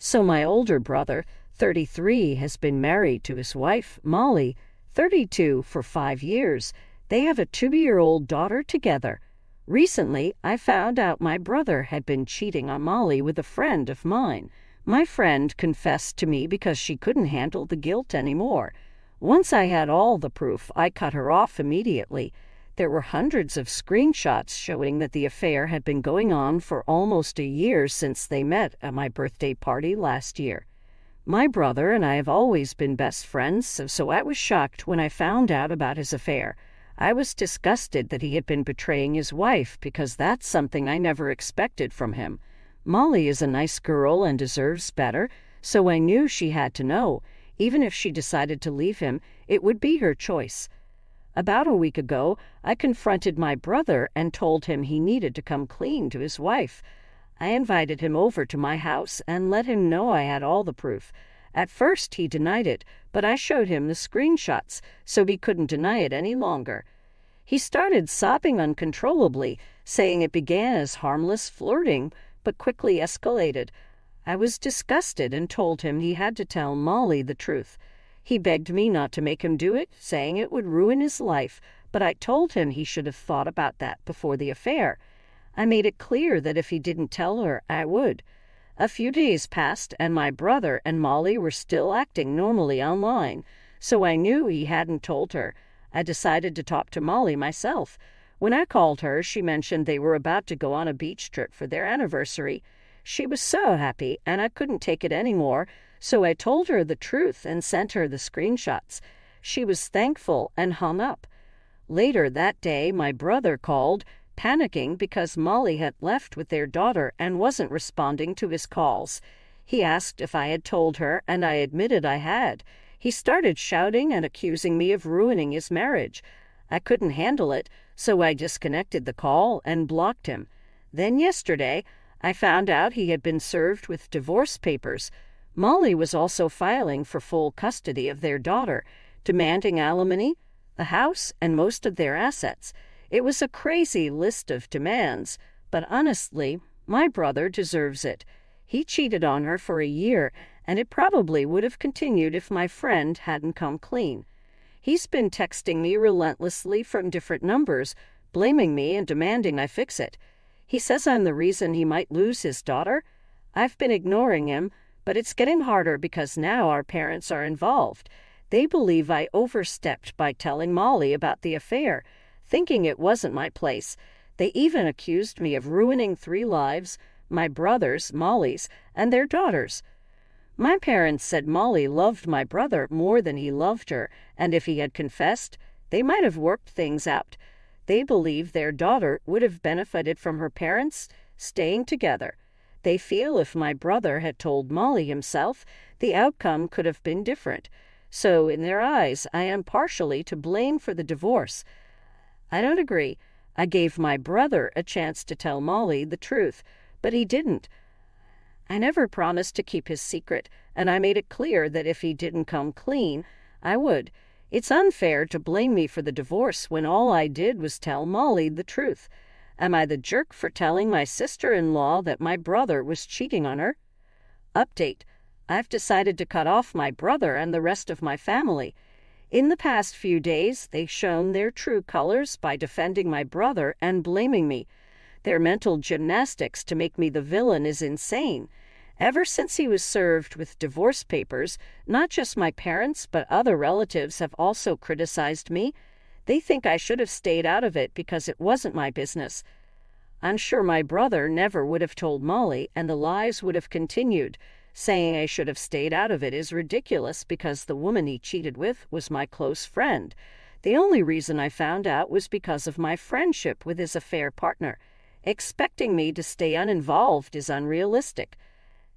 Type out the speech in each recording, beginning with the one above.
So my older brother, 33, has been married to his wife, Molly, 32, for 5 years. They have a 2-year-old daughter together. Recently, I found out my brother had been cheating on Molly with a friend of mine. My friend confessed to me because she couldn't handle the guilt anymore. Once I had all the proof, I cut her off immediately. There were hundreds of screenshots showing that the affair had been going on for almost a year since they met at my birthday party last year. My brother and I have always been best friends, so I was shocked when I found out about his affair. I was disgusted that he had been betraying his wife because that's something I never expected from him. Molly is a nice girl and deserves better, so I knew she had to know. Even if she decided to leave him, it would be her choice. About a week ago, I confronted my brother and told him he needed to come clean to his wife. I invited him over to my house and let him know I had all the proof. At first, he denied it, but I showed him the screenshots, so he couldn't deny it any longer. He started sobbing uncontrollably, saying it began as harmless flirting, but quickly escalated. I was disgusted and told him he had to tell Molly the truth. He begged me not to make him do it, saying it would ruin his life, but I told him he should have thought about that before the affair. I made it clear that if he didn't tell her, I would. A few days passed, and my brother and Molly were still acting normally online, so I knew he hadn't told her. I decided to talk to Molly myself. When I called her, she mentioned they were about to go on a beach trip for their anniversary. She was so happy, and I couldn't take it anymore, so I told her the truth and sent her the screenshots. She was thankful and hung up. Later that day, my brother called, panicking because Molly had left with their daughter and wasn't responding to his calls. He asked if I had told her, and I admitted I had. He started shouting and accusing me of ruining his marriage. I couldn't handle it, so I disconnected the call and blocked him. Then yesterday, I found out he had been served with divorce papers. Molly was also filing for full custody of their daughter, demanding alimony, the house, and most of their assets. It was a crazy list of demands, but honestly, my brother deserves it. He cheated on her for a year, and it probably would have continued if my friend hadn't come clean. He's been texting me relentlessly from different numbers, blaming me and demanding I fix it. He says I'm the reason he might lose his daughter. I've been ignoring him, but it's getting harder because now our parents are involved. They believe I overstepped by telling Molly about the affair, thinking it wasn't my place. They even accused me of ruining 3 lives, my brother's, Molly's, and their daughter's. My parents said Molly loved my brother more than he loved her, and if he had confessed, they might have worked things out. They believe their daughter would have benefited from her parents staying together. They feel if my brother had told Molly himself, the outcome could have been different. So, in their eyes, I am partially to blame for the divorce. I don't agree. I gave my brother a chance to tell Molly the truth, but he didn't. I never promised to keep his secret, and I made it clear that if he didn't come clean, I would. It's unfair to blame me for the divorce when all I did was tell Molly the truth. Am I the jerk for telling my sister-in-law that my brother was cheating on her? Update. I've decided to cut off my brother and the rest of my family. In the past few days, they've shown their true colors by defending my brother and blaming me. Their mental gymnastics to make me the villain is insane. Ever since he was served with divorce papers, not just my parents but other relatives have also criticized me. They think I should have stayed out of it because it wasn't my business. I'm sure my brother never would have told Molly, and the lies would have continued. Saying I should have stayed out of it is ridiculous because the woman he cheated with was my close friend. The only reason I found out was because of my friendship with his affair partner. Expecting me to stay uninvolved is unrealistic.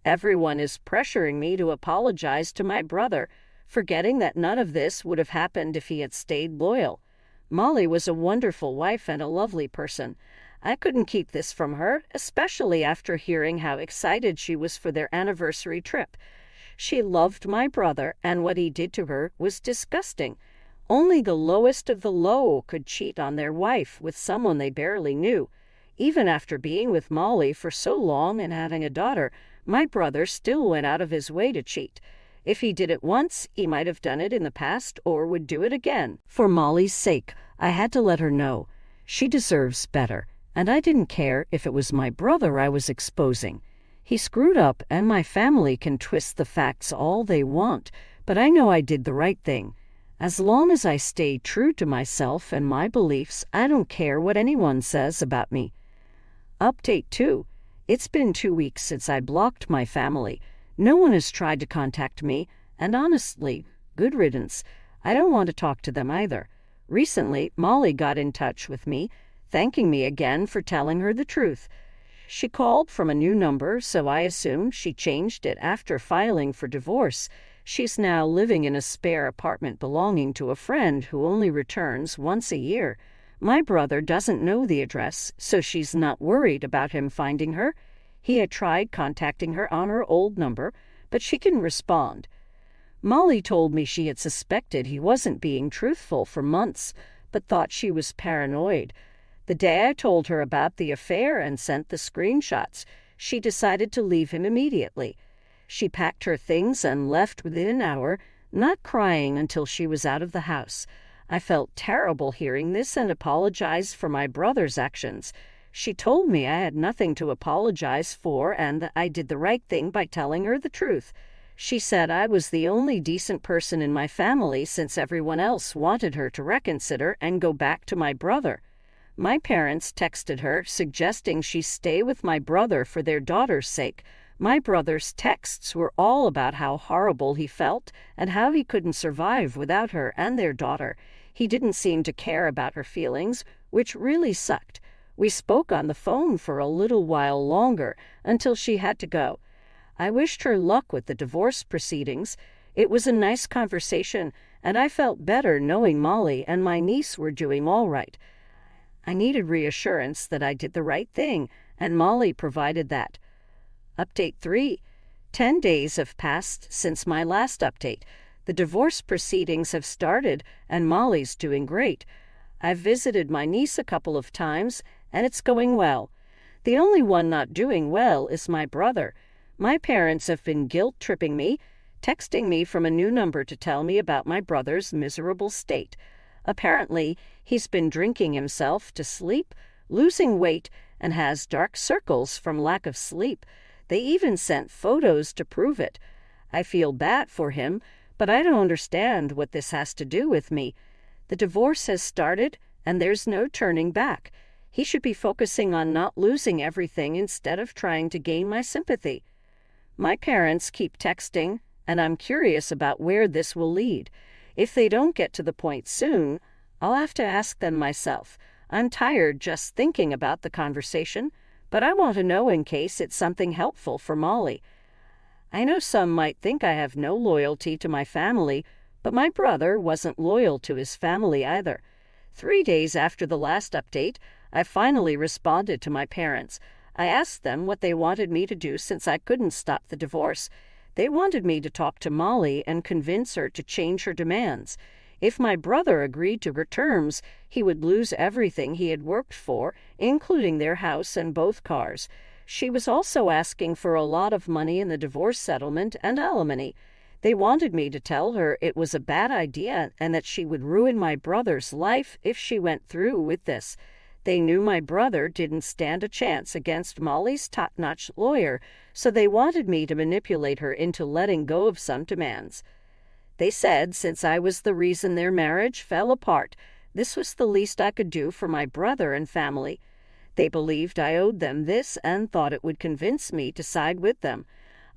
Everyone is pressuring me to apologize to my brother, forgetting that none of this would have happened if he had stayed loyal. Molly was a wonderful wife and a lovely person. I couldn't keep this from her, especially after hearing how excited she was for their anniversary trip. She loved my brother, and what he did to her was disgusting. Only the lowest of the low could cheat on their wife with someone they barely knew. Even after being with Molly for so long and having a daughter, My brother still went out of his way to cheat. If he did it once, he might have done it in the past or would do it again. For Molly's sake, I had to let her know. She deserves better, and I didn't care if it was my brother I was exposing. He screwed up, and my family can twist the facts all they want, but I know I did the right thing. As long as I stay true to myself and my beliefs, I don't care what anyone says about me. Update 2. It's been 2 weeks since I blocked my family. No one has tried to contact me, and honestly, good riddance. I don't want to talk to them either. Recently, Molly got in touch with me, thanking me again for telling her the truth. She called from a new number, so I assumed she changed it after filing for divorce. She's now living in a spare apartment belonging to a friend who only returns once a year. My brother doesn't know the address, so she's not worried about him finding her. He had tried contacting her on her old number, but she can respond. Molly told me she had suspected he wasn't being truthful for months, but thought she was paranoid. The day I told her about the affair and sent the screenshots, she decided to leave him immediately. She packed her things and left within an hour, not crying until she was out of the house. I felt terrible hearing this and apologized for my brother's actions. She told me I had nothing to apologize for and that I did the right thing by telling her the truth. She said I was the only decent person in my family since everyone else wanted her to reconsider and go back to my brother. My parents texted her, suggesting she stay with my brother for their daughter's sake. My brother's texts were all about how horrible he felt and how he couldn't survive without her and their daughter. He didn't seem to care about her feelings, which really sucked. We spoke on the phone for a little while longer until she had to go. I wished her luck with the divorce proceedings. It was a nice conversation, and I felt better knowing Molly and my niece were doing all right. I needed reassurance that I did the right thing, and Molly provided that. Update 3. 10 days have passed since my last update. The divorce proceedings have started, and Molly's doing great. I've visited my niece a couple of times, and it's going well. The only one not doing well is my brother. My parents have been guilt-tripping me, texting me from a new number to tell me about my brother's miserable state. Apparently, he's been drinking himself to sleep, losing weight, and has dark circles from lack of sleep. They even sent photos to prove it. I feel bad for him, but I don't understand what this has to do with me. The divorce has started, and there's no turning back. He should be focusing on not losing everything instead of trying to gain my sympathy. My parents keep texting, and I'm curious about where this will lead. If they don't get to the point soon, I'll have to ask them myself. I'm tired just thinking about the conversation, but I want to know in case it's something helpful for Molly. I know some might think I have no loyalty to my family, but my brother wasn't loyal to his family either. 3 days after the last update, I finally responded to my parents. I asked them what they wanted me to do since I couldn't stop the divorce. They wanted me to talk to Molly and convince her to change her demands. If my brother agreed to her terms, he would lose everything he had worked for, including their house and both cars. She was also asking for a lot of money in the divorce settlement and alimony. They wanted me to tell her it was a bad idea and that she would ruin my brother's life if she went through with this. They knew my brother didn't stand a chance against Molly's top-notch lawyer, so they wanted me to manipulate her into letting go of some demands. They said since I was the reason their marriage fell apart, this was the least I could do for my brother and family. They believed I owed them this and thought it would convince me to side with them.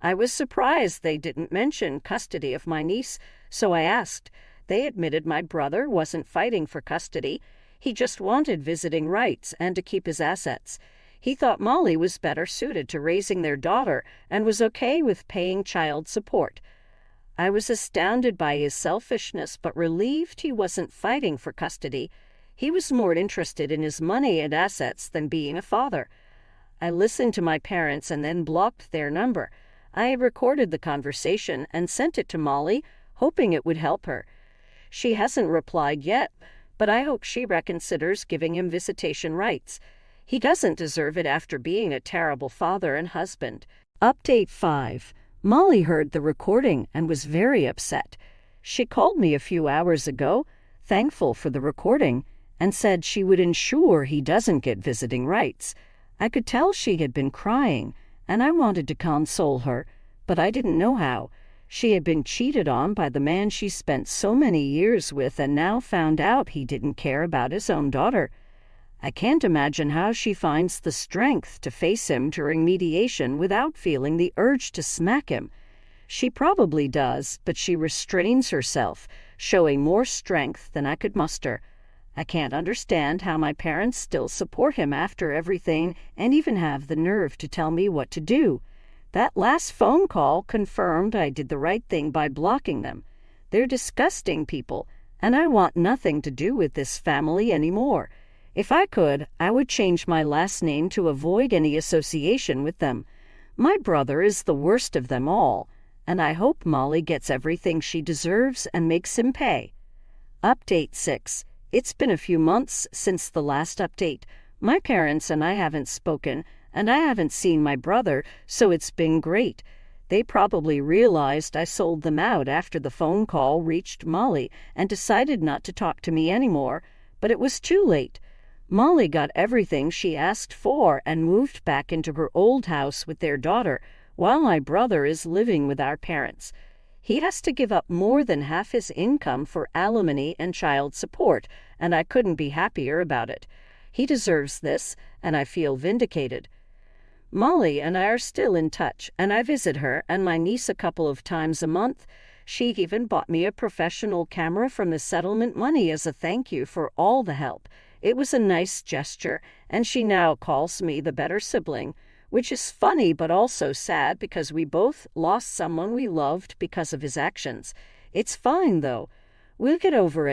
I was surprised they didn't mention custody of my niece, so I asked. They admitted my brother wasn't fighting for custody. He just wanted visiting rights and to keep his assets. He thought Molly was better suited to raising their daughter and was okay with paying child support. I was astounded by his selfishness, but relieved he wasn't fighting for custody. He was more interested in his money and assets than being a father. I listened to my parents and then blocked their number. I recorded the conversation and sent it to Molly, hoping it would help her. She hasn't replied yet, but I hope she reconsiders giving him visitation rights. He doesn't deserve it after being a terrible father and husband. Update 5. Molly heard the recording and was very upset. She called me a few hours ago, thankful for the recording, and said she would ensure he doesn't get visiting rights. I could tell she had been crying, and I wanted to console her, but I didn't know how. She had been cheated on by the man she spent so many years with and now found out he didn't care about his own daughter. I can't imagine how she finds the strength to face him during mediation without feeling the urge to smack him. She probably does, but she restrains herself, showing more strength than I could muster. I can't understand how my parents still support him after everything and even have the nerve to tell me what to do. That last phone call confirmed I did the right thing by blocking them. They're disgusting people, and I want nothing to do with this family anymore. If I could, I would change my last name to avoid any association with them. My brother is the worst of them all, and I hope Molly gets everything she deserves and makes him pay. Update 6. It's been a few months since the last update. My parents and I haven't spoken, and I haven't seen my brother, so it's been great. They probably realized I sold them out after the phone call reached Molly and decided not to talk to me anymore, but it was too late. Molly got everything she asked for and moved back into her old house with their daughter, while my brother is living with our parents. He has to give up more than half his income for alimony and child support, and I couldn't be happier about it. He deserves this, and I feel vindicated. Molly and I are still in touch, and I visit her and my niece a couple of times a month. She even bought me a professional camera from the settlement money as a thank you for all the help. It was a nice gesture, and she now calls me the better sibling, which is funny but also sad because we both lost someone we loved because of his actions. It's fine, though. We'll get over it.